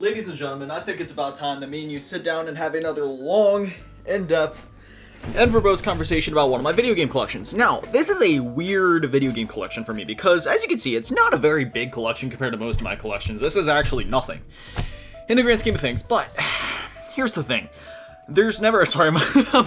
Ladies and gentlemen, I think it's about time that me and you sit down and have another long, in-depth, and verbose conversation about one of my video game collections. Now, this is a weird video game collection for me because, as you can see, it's not a very big collection compared to most of my collections. This is actually nothing in the grand scheme of things, but here's the thing. There's never, sorry, I'm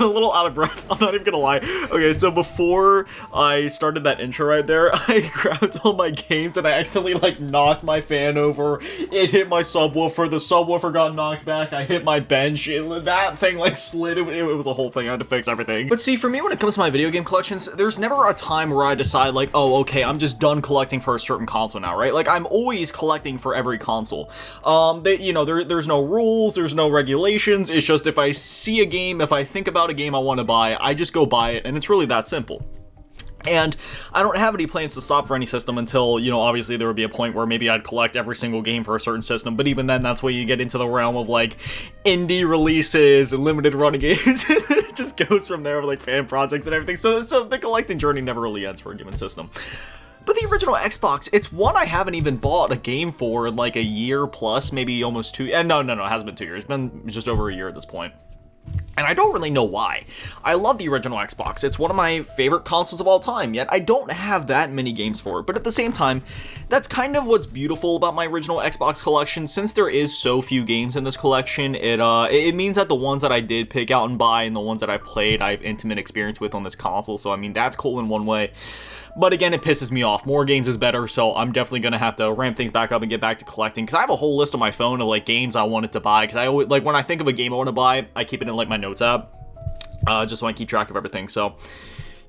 a little out of breath, I'm not even gonna lie. Okay, so before I started that intro right there, I grabbed all my games and I accidentally, knocked my fan over. It hit my subwoofer, the subwoofer got knocked back, I hit my bench, that thing, slid, it was a whole thing, I had to fix everything. But see, for me, when it comes to my video game collections, there's never a time where I decide, oh, okay, I'm just done collecting for a certain console now, right? I'm always collecting for every console. There's no rules, there's no regulations, it's just if I see a game, if I think about a game I want to buy, I just go buy it, and it's really that simple. And I don't have any plans to stop for any system until, obviously there would be a point where maybe I'd collect every single game for a certain system, but even then, that's where you get into the realm of, indie releases and limited run games. It just goes from there with, fan projects and everything, so the collecting journey never really ends for a given system. But the original Xbox, it's one I haven't even bought a game for in, a year plus, maybe almost 2, no, it hasn't been 2 years, it's been just over a year at this point. And I don't really know why. I love the original Xbox. It's one of my favorite consoles of all time, yet I don't have that many games for it. But at the same time, that's kind of what's beautiful about my original Xbox collection. Since there is so few games in this collection, it means that the ones that I did pick out and buy and the ones that I've played, I have intimate experience with on this console. So, that's cool in one way. But again, it pisses me off. More games is better, so I'm definitely going to have to ramp things back up and get back to collecting. Because I have a whole list on my phone of, games I wanted to buy. Because I always, when I think of a game I want to buy, I keep it in, my notes app. Just so I keep track of everything. So,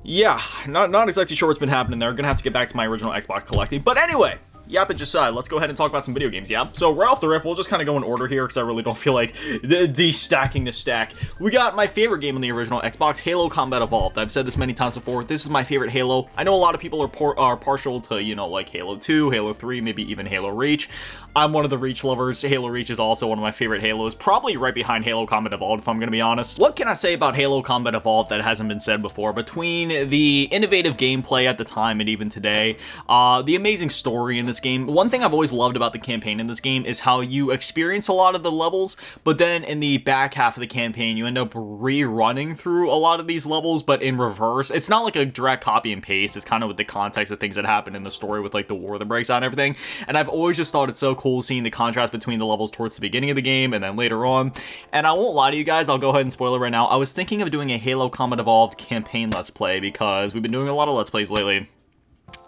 yeah, not exactly sure what's been happening there. Gonna have to get back to my original Xbox collecting. But anyway, yapping aside, let's go ahead and talk about some video games, yeah? So right off the rip, we'll just kind of go in order here because I really don't feel like de-stacking the stack. We got my favorite game on the original Xbox, Halo Combat Evolved. I've said this many times before, this is my favorite Halo. I know a lot of people are partial to, Halo 2, Halo 3, maybe even Halo Reach. I'm one of the Reach lovers. Halo Reach is also one of my favorite Halos, probably right behind Halo Combat Evolved, if I'm gonna be honest. What can I say about Halo Combat Evolved that hasn't been said before? Between the innovative gameplay at the time and even today, the amazing story in this game. One thing I've always loved about the campaign in this game is how you experience a lot of the levels, but then in the back half of the campaign, you end up rerunning through a lot of these levels, but in reverse. It's not like a direct copy and paste. It's kind of with the context of things that happen in the story with the war that breaks out and everything. And I've always just thought it's so cool seeing the contrast between the levels towards the beginning of the game and then later on. And I won't lie to you guys, I'll go ahead and spoil it right now. I was thinking of doing a Halo Combat Evolved campaign Let's Play because we've been doing a lot of Let's Plays lately.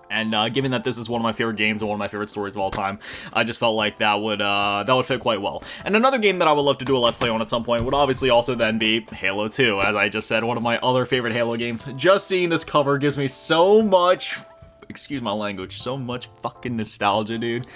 And given that this is one of my favorite games and one of my favorite stories of all time, I just felt like that would fit quite well. And another game that I would love to do a Let's Play on at some point would obviously also then be Halo 2, as I just said, one of my other favorite Halo games. Just seeing this cover gives me so much, excuse my language, so much fucking nostalgia, dude.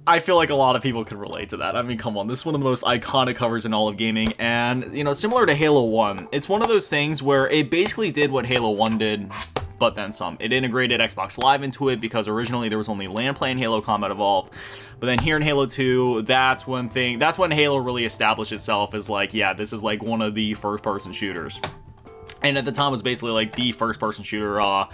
I feel like a lot of people could relate to that. Come on, this is one of the most iconic covers in all of gaming, and, similar to Halo 1, it's one of those things where it basically did what Halo 1 did, but then some. It integrated Xbox Live into it because originally there was only LAN play in Halo Combat Evolved, but then here in Halo 2, that's when Halo really established itself as yeah, this is one of the first-person shooters. And at the time, it was basically the first-person shooter on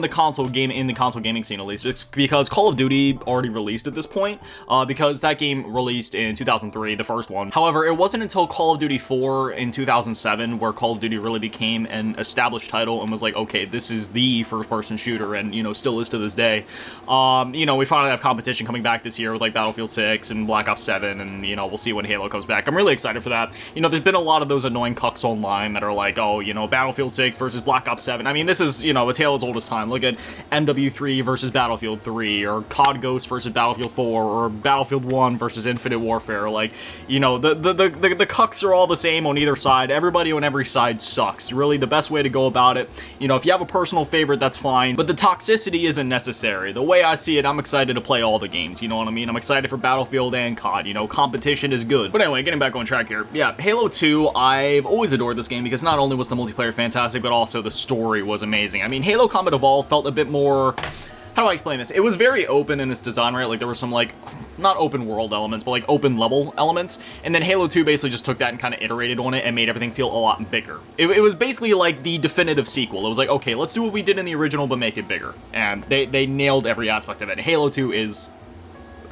the console game, in the console gaming scene at least. It's because Call of Duty already released at this point, because that game released in 2003, the first one. However, it wasn't until Call of Duty 4 in 2007 where Call of Duty really became an established title and was okay, this is the first-person shooter, and still is to this day. We finally have competition coming back this year with Battlefield 6 and Black Ops 7, and we'll see when Halo comes back. I'm really excited for that. There's been a lot of those annoying cucks online that are oh, Battlefield 6 versus Black Ops 7. This is, it's Halo's oldest time. Look at MW3 versus Battlefield 3, or COD Ghost versus Battlefield 4, or Battlefield 1 versus Infinite Warfare. The cucks are all the same on either side. Everybody on every side sucks. Really, the best way to go about it, if you have a personal favorite, that's fine, but the toxicity isn't necessary. The way I see it, I'm excited to play all the games, you know what I mean? I'm excited for Battlefield and COD, competition is good. But anyway, getting back on track here. Yeah, Halo 2, I've always adored this game because not only was the multiplayer fantastic, but also the story was amazing. Halo Combat Evolved felt a bit more, how do I explain this? It was very open in its design, right? There were some, not open world elements, but, open level elements. And then Halo 2 basically just took that and kind of iterated on it and made everything feel a lot bigger. It was basically, the definitive sequel. It was okay, let's do what we did in the original, but make it bigger. And they nailed every aspect of it. Halo 2 is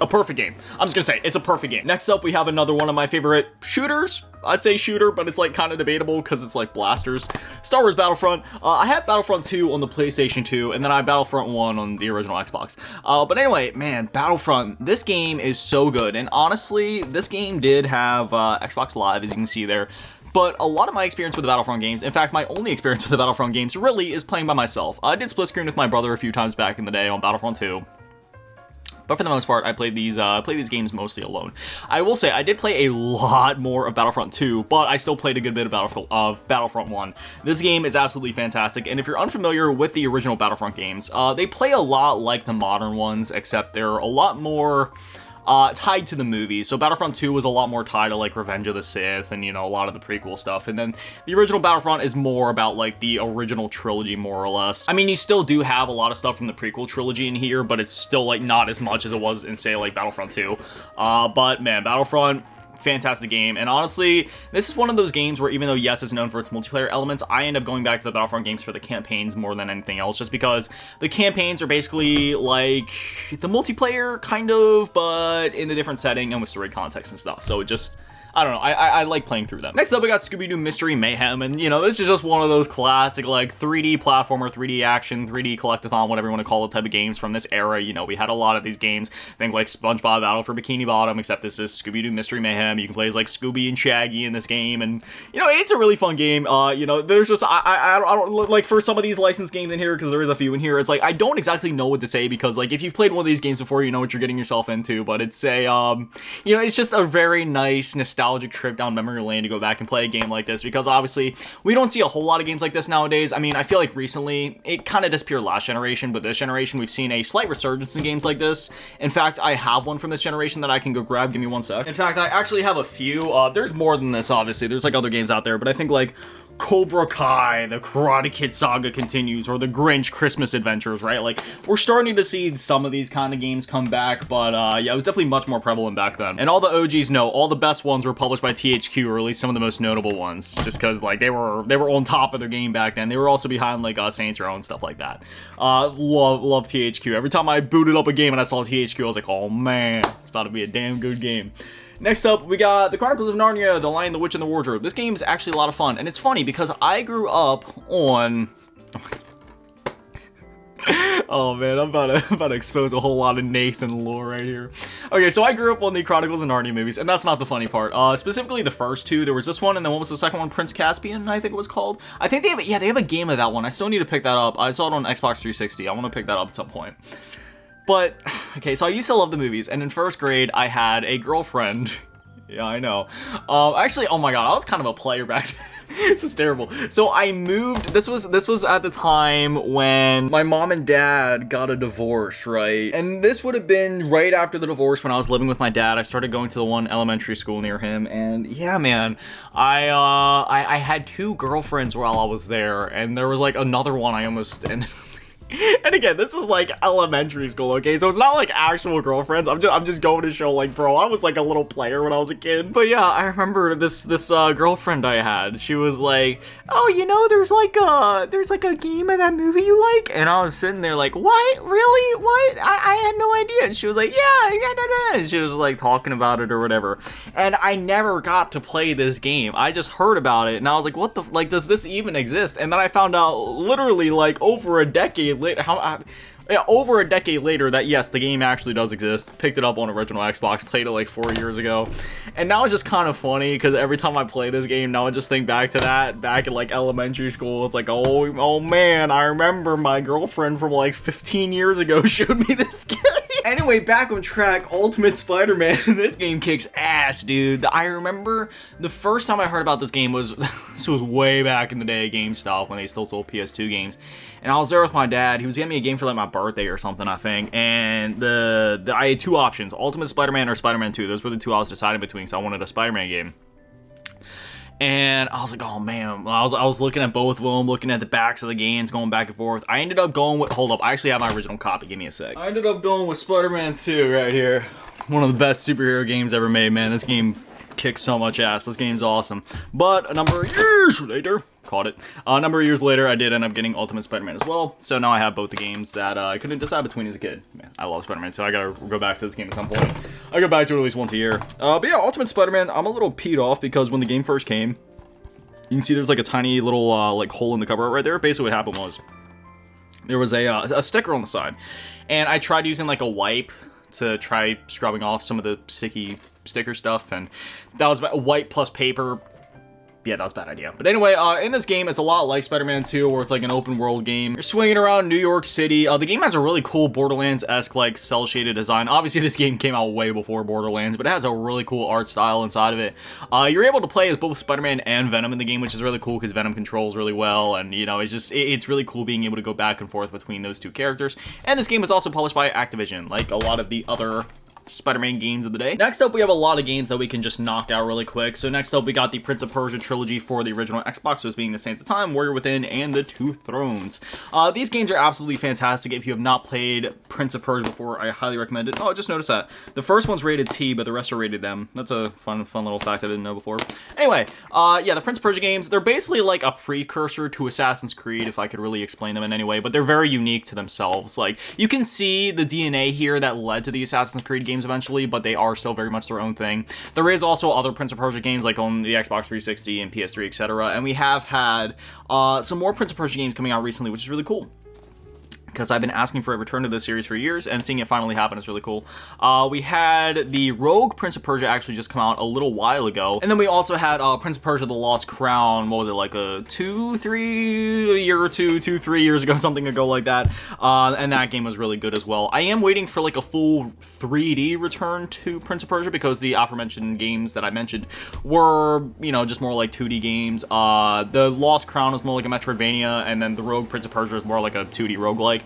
a perfect game. I'm just gonna say, it's a perfect game. Next up, we have another one of my favorite shooters. I'd say shooter, but it's like kind of debatable because it's like blasters. Star Wars Battlefront. I have Battlefront 2 on the PlayStation 2, and then I have Battlefront 1 on the original Xbox. But anyway, man, Battlefront, this game is so good. And honestly, this game did have Xbox Live, as you can see there. But a lot of my experience with the Battlefront games, in fact, my only experience with the Battlefront games really is playing by myself. I did split screen with my brother a few times back in the day on Battlefront 2. But for the most part, I played these games mostly alone. I will say, I did play a lot more of Battlefront 2, but I still played a good bit of Battlefront 1. This game is absolutely fantastic, and if you're unfamiliar with the original Battlefront games, they play a lot like the modern ones, except they're a lot more tied to the movies. So Battlefront 2 was a lot more tied to like Revenge of the Sith and, you know, a lot of the prequel stuff. And then the original Battlefront is more about like the original trilogy, more or less. I mean, you still do have a lot of stuff from the prequel trilogy in here, but it's still like not as much as it was in, say, like Battlefront 2. But man, Battlefront, fantastic game. And honestly, this is one of those games where even though yes, it's known for its multiplayer elements, I end up going back to the Battlefront games for the campaigns more than anything else, just because the campaigns are basically like the multiplayer kind of, but in a different setting and with story context and stuff. So it just, I don't know, I like playing through them. Next up, we got Scooby-Doo Mystery Mayhem, and you know, this is just one of those classic like 3D platformer, 3D action, 3D collectathon, whatever you want to call it, type of games from this era. You know, we had a lot of these games. Think like SpongeBob Battle for Bikini Bottom, except this is Scooby-Doo Mystery Mayhem. You can play as like Scooby and Shaggy in this game, and you know, it's a really fun game. You know, there's just I don't like for some of these licensed games in here, because there is a few in here. It's like I don't exactly know what to say, because like if you've played one of these games before, you know what you're getting yourself into. But it's a you know, it's just a very nice nostalgic trip down memory lane to go back and play a game like this, because obviously we don't see a whole lot of games like this nowadays. I mean, I feel like recently it kind of disappeared last generation, but this generation we've seen a slight resurgence in games like this. In fact, I have one from this generation that I can go grab. Give me one sec. In fact, I actually have a few. There's more than this, obviously. There's like other games out there, but I think like Cobra Kai, the Karate Kid Saga Continues, or the Grinch Christmas Adventures, right? Like, we're starting to see some of these kind of games come back, but yeah, it was definitely much more prevalent back then. And all the OGs know, all the best ones were published by THQ, or at least some of the most notable ones, just because like they were on top of their game back then. They were also behind like Saints Row and stuff like that. Love THQ. Every time I booted up a game and I saw THQ, I was like, oh man, it's about to be a damn good game. Next up, we got The Chronicles of Narnia, The Lion, the Witch, and the Wardrobe. This game is actually a lot of fun, and it's funny because I grew up on... Oh man, I'm about to expose a whole lot of Nathan lore right here. Okay, so I grew up on the Chronicles of Narnia movies, and that's not the funny part. Specifically the first two. There was this one, and then what was the second one? Prince Caspian, I think it was called. I think they have a game of that one. I still need to pick that up. I saw it on Xbox 360. I want to pick that up at some point. But, okay, so I used to love the movies, and in first grade, I had a girlfriend. Yeah, I know. Actually, oh my god, I was kind of a player back then. This is terrible. So I moved, this was at the time when my mom and dad got a divorce, right? And this would have been right after the divorce when I was living with my dad. I started going to the one elementary school near him, and yeah, man, I had two girlfriends while I was there, and there was like another one I almost ended. And again, this was like elementary school, okay? So it's not like actual girlfriends. I'm just going to show like, bro, I was like a little player when I was a kid. But yeah, I remember this girlfriend I had. She was like, oh, you know, there's like a game of that movie you like? And I was sitting there like, what? Really? What? I had no idea. And she was like, yeah. And she was like talking about it or whatever. And I never got to play this game. I just heard about it, and I was like, what the, like, does this even exist? And then I found out literally like over a decade later, over a decade later, that yes, the game actually does exist. Picked it up on original Xbox, played it like 4 years ago, and now it's just kind of funny because every time I play this game now, I just think back to that back in like elementary school. It's like, oh man, I remember my girlfriend from like 15 years ago showed me this game. Anyway, back on track, Ultimate Spider-Man. This game kicks ass, dude. I remember the first time I heard about this game was, this was way back in the day at GameStop when they still sold PS2 games. And I was there with my dad. He was getting me a game for like my birthday or something, I think. And I had two options, Ultimate Spider-Man or Spider-Man 2. Those were the two I was deciding between, so I wanted a Spider-Man game. And I was like, oh man, I was looking at both of them, looking at the backs of the games, going back and forth. I ended up going with, hold up, I actually have my original copy, give me a sec. I ended up going with Spider-Man 2 right here. One of the best superhero games ever made, man. This game kicks so much ass. This game's awesome. But a number of years later, caught it. A number of years later, I did end up getting Ultimate Spider-Man as well, so now I have both the games that I couldn't decide between as a kid. Man, I love Spider-Man, so I gotta go back to this game at some point. I go back to it at least once a year. But yeah, Ultimate Spider-Man, I'm a little peed off because when the game first came, you can see there's like a tiny little like hole in the cover right there. Basically what happened was, there was a sticker on the side, and I tried using like a wipe to try scrubbing off some of the sticky sticker stuff, and that was a wipe plus paper. Yeah, that was a bad idea. But anyway, in this game, it's a lot like Spider-Man 2, where it's like an open world game. You're swinging around New York City. The game has a really cool Borderlands-esque, like, cel-shaded design. Obviously, this game came out way before Borderlands, but it has a really cool art style inside of it. You're able to play as both Spider-Man and Venom in the game, which is really cool because Venom controls really well, and, you know, it's really cool being able to go back and forth between those two characters. And this game is also published by Activision, like a lot of the other Spider-Man games of the day. Next up, we have a lot of games that we can just knock out really quick. So next up, we got the Prince of Persia trilogy for the original Xbox, those being The Sands of Time, Warrior Within, and The Two Thrones. These games are absolutely fantastic. If you have not played Prince of Persia before, I highly recommend it. Oh, I just noticed that. The first one's rated T, but the rest are rated M. That's a fun little fact I didn't know before. Anyway, yeah, the Prince of Persia games, they're basically like a precursor to Assassin's Creed, if I could really explain them in any way, but they're very unique to themselves. Like, you can see the DNA here that led to the Assassin's Creed games eventually, but they are still very much their own thing. There is also other Prince of Persia games, like on the Xbox 360 and PS3, etc. And we have had some more Prince of Persia games coming out recently, which is really cool, because I've been asking for a return to this series for years, and seeing it finally happen is really cool. We had the Rogue Prince of Persia actually just come out a little while ago, and then we also had Prince of Persia: The Lost Crown. What was it, like a 2-3 years ago, something ago like that, and that game was really good as well. I am waiting for like a full 3D return to Prince of Persia, because the aforementioned games that I mentioned were, you know, just more like 2D games. The Lost Crown is more like a Metroidvania, and then the Rogue Prince of Persia is more like a 2D roguelike.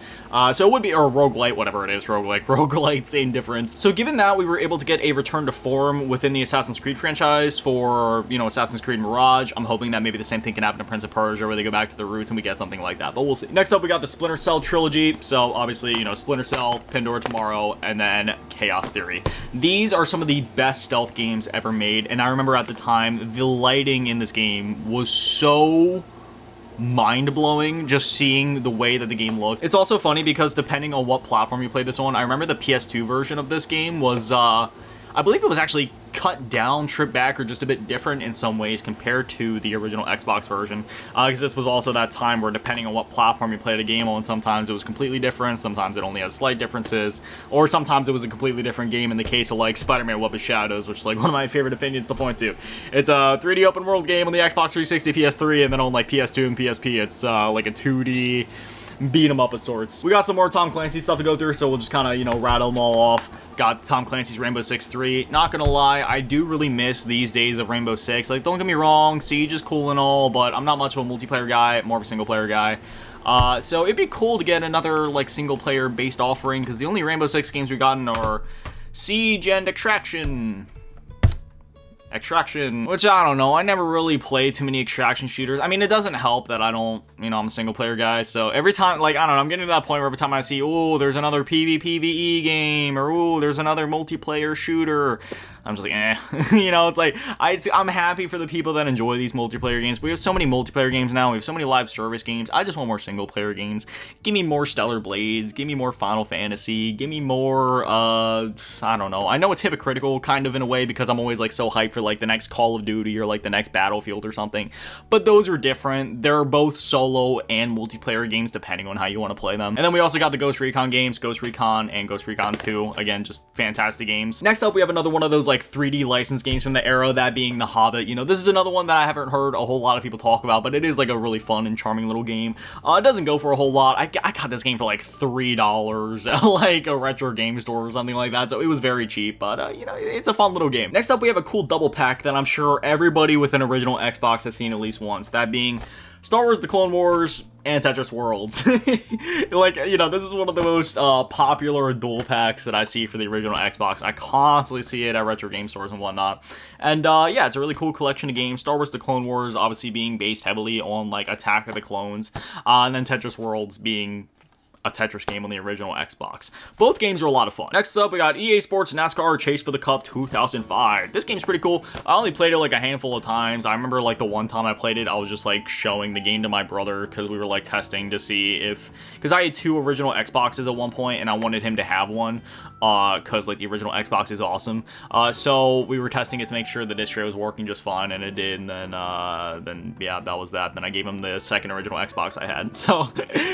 So it would be, or roguelite, whatever it is, roguelite, same difference. So given that we were able to get a return to form within the Assassin's Creed franchise for, you know, Assassin's Creed Mirage, I'm hoping that maybe the same thing can happen to Prince of Persia, where they go back to the roots and we get something like that, but we'll see. Next up, we got the Splinter Cell trilogy. So obviously, you know, Splinter Cell, Pandora Tomorrow, and then Chaos Theory. These are some of the best stealth games ever made, and I remember at the time, the lighting in this game was so mind-blowing, just seeing the way that the game looks. It's also funny because depending on what platform you play this on, I remember the PS2 version of this game was, I believe it was actually cut down, stripped back, or just a bit different in some ways compared to the original Xbox version, because this was also that time where depending on what platform you played a game on, sometimes it was completely different, sometimes it only has slight differences, or sometimes it was a completely different game in the case of like Spider-Man Web of Shadows, which is like one of my favorite opinions to point to. It's a 3D open world game on the Xbox 360, PS3, and then on like PS2 and PSP, it's like a 2D beat 'em up of sorts. We got some more Tom Clancy stuff to go through, so we'll just kind of, you know, rattle them all off. Got Tom Clancy's Rainbow Six 3. Not gonna lie, I do really miss these days of Rainbow Six. Like, don't get me wrong, Siege is cool and all, but I'm not much of a multiplayer guy, more of a single player guy. So it'd be cool to get another, like, single player based offering, because the only Rainbow Six games we've gotten are Siege and Extraction, which I don't know, I never really played too many extraction shooters. I mean, it doesn't help that I don't, you know, I'm a single player guy, so every time, like, I don't know, I'm getting to that point where every time I see, oh, there's another PvPvE game, or oh, there's another multiplayer shooter, I'm just like, eh. You know, it's like, I'm happy for the people that enjoy these multiplayer games. We have so many multiplayer games now, we have so many live service games. I just want more single player games. Give me more Stellar Blades, give me more Final Fantasy, give me more, I don't know. I know it's hypocritical, kind of, in a way, because I'm always, like, so hyped for, like, the next Call of Duty or, like, the next Battlefield or something. But those are different. They're both solo and multiplayer games, depending on how you want to play them. And then we also got the Ghost Recon games, Ghost Recon and Ghost Recon 2. Again, just fantastic games. Next up, we have another one of those, like, 3D licensed games from the era, that being The Hobbit. You know, this is another one that I haven't heard a whole lot of people talk about, but it is, like, a really fun and charming little game. It doesn't go for a whole lot. I got this game for, like, $3 at, like, a retro game store or something like that, so it was very cheap, but, you know, it's a fun little game. Next up, we have a cool double pack that I'm sure everybody with an original Xbox has seen at least once, that being Star Wars: The Clone Wars and Tetris Worlds. Like, you know, this is one of the most popular dual packs that I see for the original Xbox. I constantly see it at retro game stores and whatnot. And yeah, it's a really cool collection of games. Star Wars: The Clone Wars obviously being based heavily on, like, Attack of the Clones, and then Tetris Worlds being a Tetris game on the original Xbox. Both games are a lot of fun. Next up, we got EA Sports NASCAR Chase for the Cup 2005. This game's pretty cool. I only played it like a handful of times. I remember like the one time I played it, I was just like showing the game to my brother because we were like testing to see if, because I had 2 original Xboxes at one point and I wanted him to have one because like the original Xbox is awesome. So we were testing it to make sure the disc tray was working just fine, and it did. And then yeah, that was that. Then I gave him the second original Xbox I had. So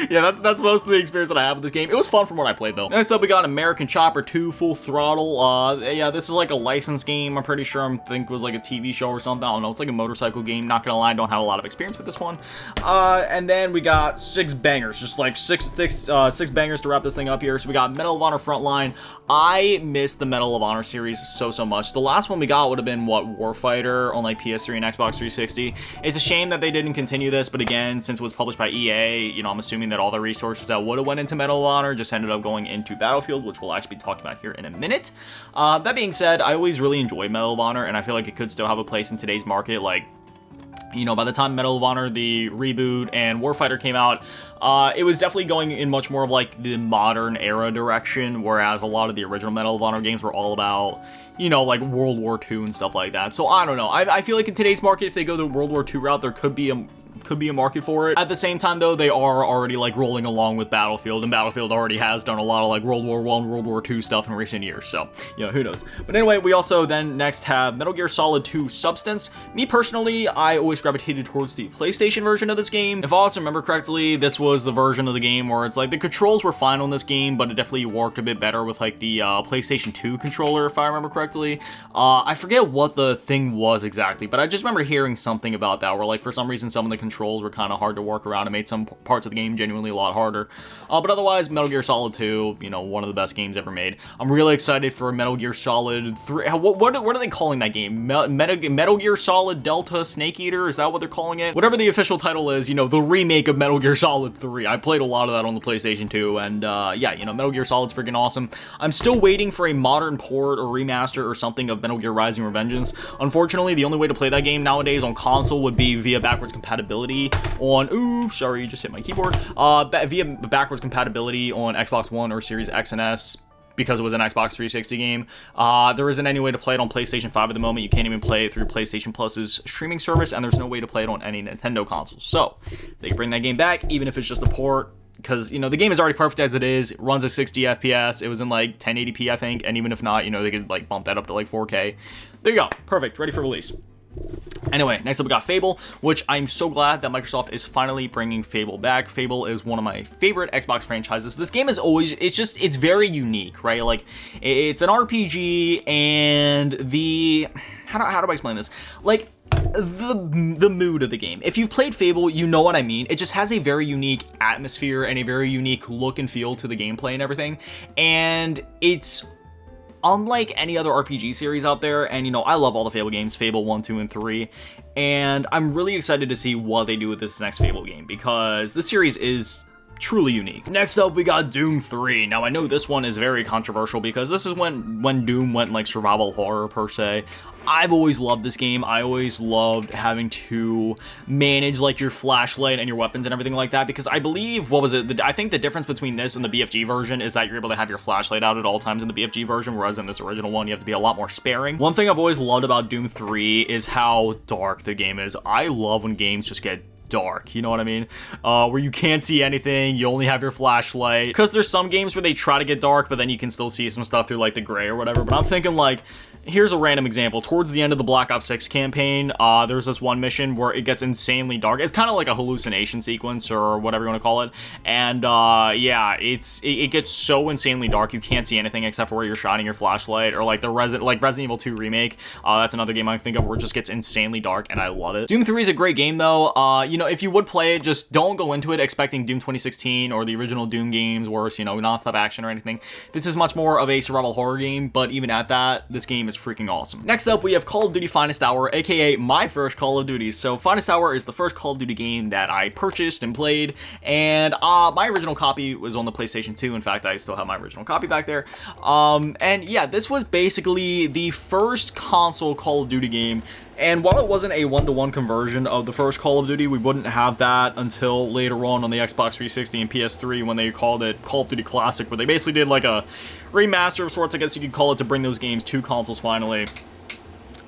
yeah, that's most of the experience that I have with this game. It was fun from what I played though. Next up, we got American Chopper 2 Full Throttle. Yeah, this is like a licensed game. I'm pretty sure I think it was like a TV show or something. I don't know. It's like a motorcycle game. Not gonna lie, I don't have a lot of experience with this one. And then we got 6 bangers, just like six bangers to wrap this thing up here. So we got Medal of Honor Frontline. I missed the Medal of Honor series so much. The last one we got would have been what, Warfighter on like PS3 and Xbox 360. It's a shame that they didn't continue this, but again, since it was published by EA, you know, I'm assuming that all the resources that would have went into Medal of Honor just ended up going into Battlefield, which we'll actually be talking about here in a minute. That being said, I always really enjoyed Medal of Honor, and I feel like it could still have a place in today's market. Like, you know, by the time Medal of Honor, the reboot, and Warfighter came out, it was definitely going in much more of like the modern era direction, whereas a lot of the original Medal of Honor games were all about, you know, like World War II and stuff like that. So I don't know. I feel like in today's market, if they go the World War II route, there could be a market for it. At the same time though, they are already like rolling along with Battlefield, and Battlefield already has done a lot of like World War I, World War II stuff in recent years, so, you know, who knows. But anyway, we also then next have Metal Gear Solid 2 Substance. Me personally, I always gravitated towards the PlayStation version of this game. If I also remember correctly, this was the version of the game where it's like the controls were fine on this game, but it definitely worked a bit better with like the PlayStation 2 controller, if I remember correctly. I forget what the thing was exactly, but I just remember hearing something about that, where like for some reason some of the controls were kind of hard to work around and made some parts of the game genuinely a lot harder. But otherwise, Metal Gear Solid 2, you know, one of the best games ever made. I'm really excited for Metal Gear Solid 3. What are they calling that game? Metal Gear Solid Delta Snake Eater? Is that what they're calling it? Whatever the official title is, you know, the remake of Metal Gear Solid 3. I played a lot of that on the PlayStation 2, and yeah, you know, Metal Gear Solid's freaking awesome. I'm still waiting for a modern port or remaster or something of Metal Gear Rising Revengeance. Unfortunately, the only way to play that game nowadays on console would be via backwards compatibility on, ooh, sorry, just hit my keyboard, via backwards compatibility on Xbox One or Series X and S, because it was an Xbox 360 game. There isn't any way to play it on PlayStation 5 at the moment. You can't even play it through PlayStation Plus's streaming service, and there's no way to play it on any Nintendo consoles. So, they can bring that game back, even if it's just a port, because, you know, the game is already perfect as it is. It runs at 60 FPS. It was in, like, 1080p, I think, and even if not, you know, they could, like, bump that up to, like, 4K. There you go. Perfect. Ready for release. Anyway, next up we got Fable, which I'm so glad that Microsoft is finally bringing Fable back. Fable is one of my favorite Xbox franchises. This game is always, it's very unique, right? Like, it's an RPG, and how do I explain this? Like, the mood of the game. If you've played Fable, you know what I mean. It just has a very unique atmosphere and a very unique look and feel to the gameplay and everything, and it's unlike any other RPG series out there. And, you know, I love all the Fable games, Fable 1, 2, and 3, and I'm really excited to see what they do with this next Fable game, because this series is truly unique. Next up, we got Doom 3. Now, I know this one is very controversial because this is when Doom went like survival horror per se. I've always loved this game. I always loved having to manage like your flashlight and your weapons and everything like that, because I believe, what was it? I think the difference between this and the BFG version is that you're able to have your flashlight out at all times in the BFG version, whereas in this original one, you have to be a lot more sparing. One thing I've always loved about Doom 3 is how dark the game is. I love when games just get dark, you know what I mean? Where you can't see anything, you only have your flashlight. Because there's some games where they try to get dark, but then you can still see some stuff through like the gray or whatever. But I'm thinking like, here's a random example. Towards the end of the Black Ops 6 campaign, there's this one mission where it gets insanely dark. It's kind of like a hallucination sequence or whatever you want to call it. And yeah, it gets so insanely dark you can't see anything except for where you're shining your flashlight. Or like the Resident Evil 2 remake. That's another game I can think of where it just gets insanely dark, and I love it. Doom 3 is a great game though. You know, if you would play it, just don't go into it expecting Doom 2016 or the original Doom games, where it's, you know, non-stop action or anything. This is much more of a survival horror game, but even at that, this game is freaking awesome. Next up, we have Call of Duty Finest Hour, aka my first Call of Duty. So Finest Hour is the first Call of Duty game that I purchased and played, and my original copy was on the PlayStation 2. In fact, I still have my original copy back there. And yeah, this was basically the first console Call of Duty game And while it wasn't a one-to-one conversion of the first Call of Duty, we wouldn't have that until later on the Xbox 360 and PS3 when they called it Call of Duty Classic, where they basically did like a remaster of sorts, I guess you could call it, to bring those games to consoles finally.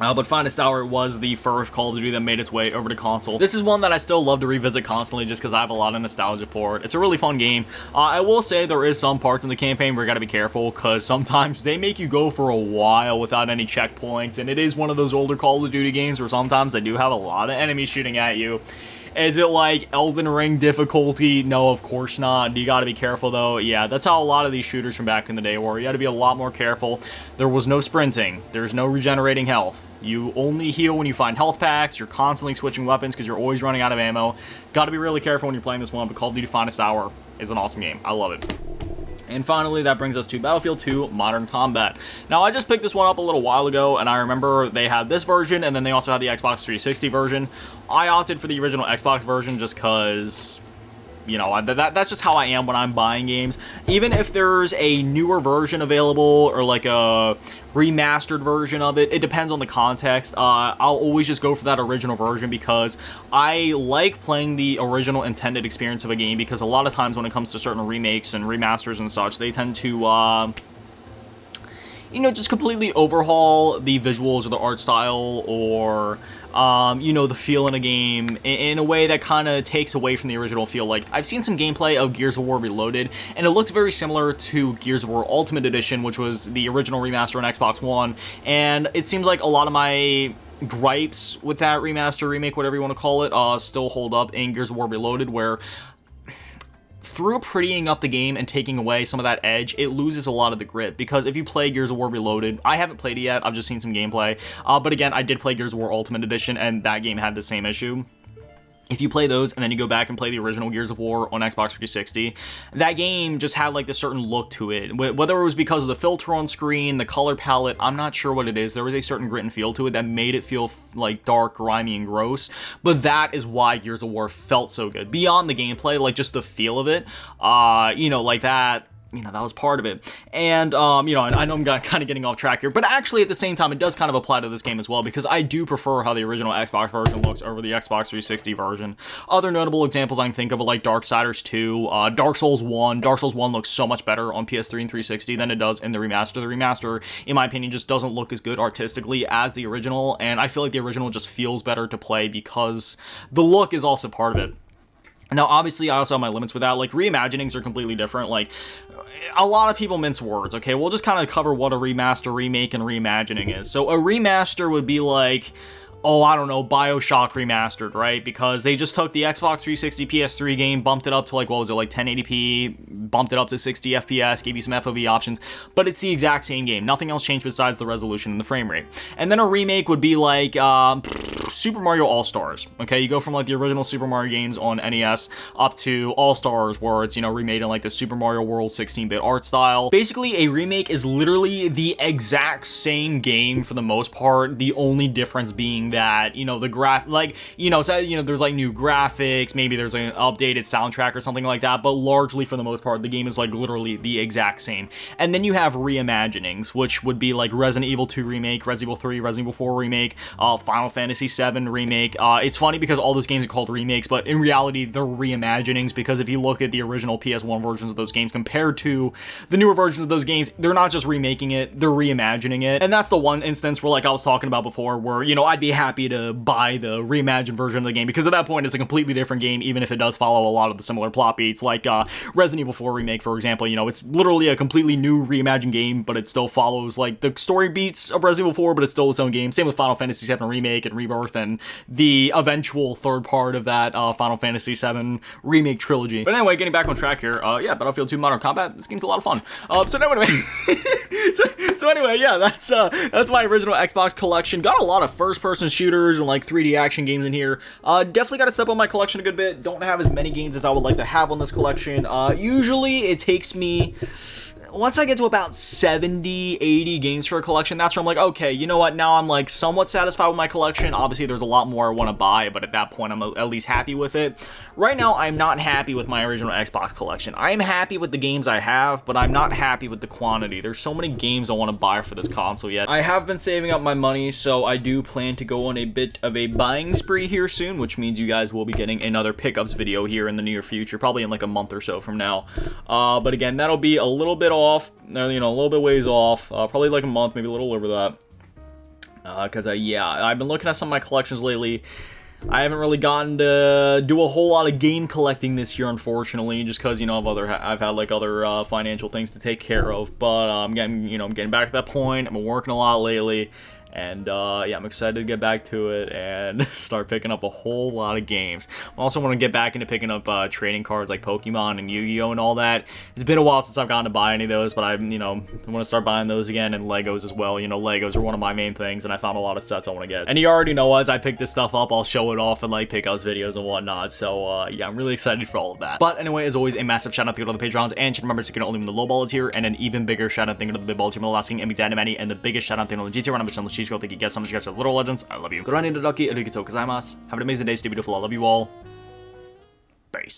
But Finest Hour was the first Call of Duty that made its way over to console. This is one that I still love to revisit constantly just because I have a lot of nostalgia for it. It's a really fun game. I will say there is some parts in the campaign where you gotta be careful because sometimes they make you go for a while without any checkpoints, and it is one of those older Call of Duty games where sometimes they do have a lot of enemies shooting at you. Is it like Elden Ring difficulty? No, of course not. You gotta be careful though. Yeah, that's how a lot of these shooters from back in the day were. You gotta be a lot more careful. There was no sprinting. There's no regenerating health. You only heal when you find health packs. You're constantly switching weapons because you're always running out of ammo. Gotta be really careful when you're playing this one, but Call of Duty Finest Hour is an awesome game. I love it. And finally, that brings us to Battlefield 2 Modern Combat. Now, I just picked this one up a little while ago, and I remember they had this version, and then they also had the Xbox 360 version. I opted for the original Xbox version just because, you know, that's just how I am when I'm buying games. Even if there's a newer version available or like a remastered version of it, it depends on the context. I'll always just go for that original version because I like playing the original intended experience of a game, because a lot of times when it comes to certain remakes and remasters and such, they tend to you know, just completely overhaul the visuals or the art style or, you know, the feel in a game in a way that kind of takes away from the original feel. Like, I've seen some gameplay of Gears of War Reloaded, and it looked very similar to Gears of War Ultimate Edition, which was the original remaster on Xbox One, and it seems like a lot of my gripes with that remaster, remake, whatever you want to call it, still hold up in Gears of War Reloaded, where through prettying up the game and taking away some of that edge, it loses a lot of the grit. Because if you play Gears of War Reloaded, I haven't played it yet, I've just seen some gameplay, but again, I did play Gears of War Ultimate Edition, and that game had the same issue. If you play those and then you go back and play the original Gears of War on Xbox 360, that game just had like this certain look to it. Whether it was because of the filter on screen, the color palette, I'm not sure what it is. There was a certain grit and feel to it that made it feel like dark, grimy, and gross. But that is why Gears of War felt so good. Beyond the gameplay, like just the feel of it, you know, like that. You know, that was part of it. And, you know, I know I'm kind of getting off track here, but actually at the same time, it does kind of apply to this game as well, because I do prefer how the original Xbox version looks over the Xbox 360 version. Other notable examples I can think of are like Darksiders 2, Dark Souls 1. Dark Souls 1 looks so much better on PS3 and 360 than it does in the remaster. The remaster, in my opinion, just doesn't look as good artistically as the original, and I feel like the original just feels better to play because the look is also part of it. Now, obviously, I also have my limits with that. Like, reimaginings are completely different. Like, a lot of people mince words, okay? We'll just kind of cover what a remaster, remake, and reimagining is. So, a remaster would be like, oh, I don't know, BioShock Remastered, right? Because they just took the Xbox 360 PS3 game, bumped it up to like, what was it, like 1080p, bumped it up to 60 FPS, gave you some FOV options, but it's the exact same game. Nothing else changed besides the resolution and the frame rate. And then a remake would be like Super Mario All-Stars, okay? You go from like the original Super Mario games on NES up to All-Stars, where it's, you know, remade in like the Super Mario World 16-bit art style. Basically, a remake is literally the exact same game for the most part, the only difference being that, you know, the like, you know, so, you know, there's like new graphics, maybe there's an updated soundtrack or something like that, but largely for the most part, the game is like literally the exact same. And then you have reimaginings, which would be like Resident Evil 2 remake, Resident Evil 3, Resident Evil 4 remake, Final Fantasy 7 remake. It's funny because all those games are called remakes, but in reality, they're reimaginings, because if you look at the original PS1 versions of those games compared to the newer versions of those games, they're not just remaking it, they're reimagining it. And that's the one instance where, like I was talking about before, where, you know, I'd be happy to buy the reimagined version of the game, because at that point it's a completely different game, even if it does follow a lot of the similar plot beats. Like Resident Evil 4 remake, for example, you know, it's literally a completely new reimagined game, but it still follows like the story beats of Resident Evil 4, but it's still its own game. Same with Final Fantasy 7 remake and Rebirth and the eventual third part of that Final Fantasy 7 remake trilogy. But anyway, getting back on track here, yeah, Battlefield 2 Modern Combat, this game's a lot of fun. So anyway, so anyway, yeah, that's my original Xbox collection. Got a lot of first-person shooters and like 3D action games in here. Definitely got to step on my collection a good bit. Don't have as many games as I would like to have on this collection. Usually it takes me once I get to about 70, 80 games for a collection, that's where I'm like, okay, you know what, now I'm like somewhat satisfied with my collection. Obviously, there's a lot more I want to buy, but at that point, I'm at least happy with it. Right now, I'm not happy with my original Xbox collection. I am happy with the games I have, but I'm not happy with the quantity. There's so many games I want to buy for this console yet. I have been saving up my money, so I do plan to go on a bit of a buying spree here soon, which means you guys will be getting another pickups video here in the near future, probably in like a month or so from now. But again, that'll be a little bit off, you know, a little bit ways off, probably like a month, maybe a little over that. Because, yeah, I've been looking at some of my collections lately. I haven't really gotten to do a whole lot of game collecting this year, unfortunately, just because, you know, I've had like other financial things to take care of. But I'm getting back to that point. I've been working a lot lately. And, yeah, I'm excited to get back to it and start picking up a whole lot of games. I also want to get back into picking up trading cards like Pokemon and Yu-Gi-Oh! And all that. It's been a while since I've gotten to buy any of those, but I want to start buying those again, and Legos as well. You know, Legos are one of my main things, and I found a lot of sets I want to get. And you already know, as I pick this stuff up, I'll show it off and, like, pick out videos and whatnot. So, yeah, I'm really excited for all of that. But anyway, as always, a massive shout out to all the Patreons and channel members who can only win the low ball tier, and an even bigger shout out to the big ball tier, Lasting, and Manny, and the biggest shout out to the G tier, which on the Cheese Girl. Thank you guys so much, guys, for the Little Legends. I love you. Have an amazing day, stay beautiful. I love you all. Peace.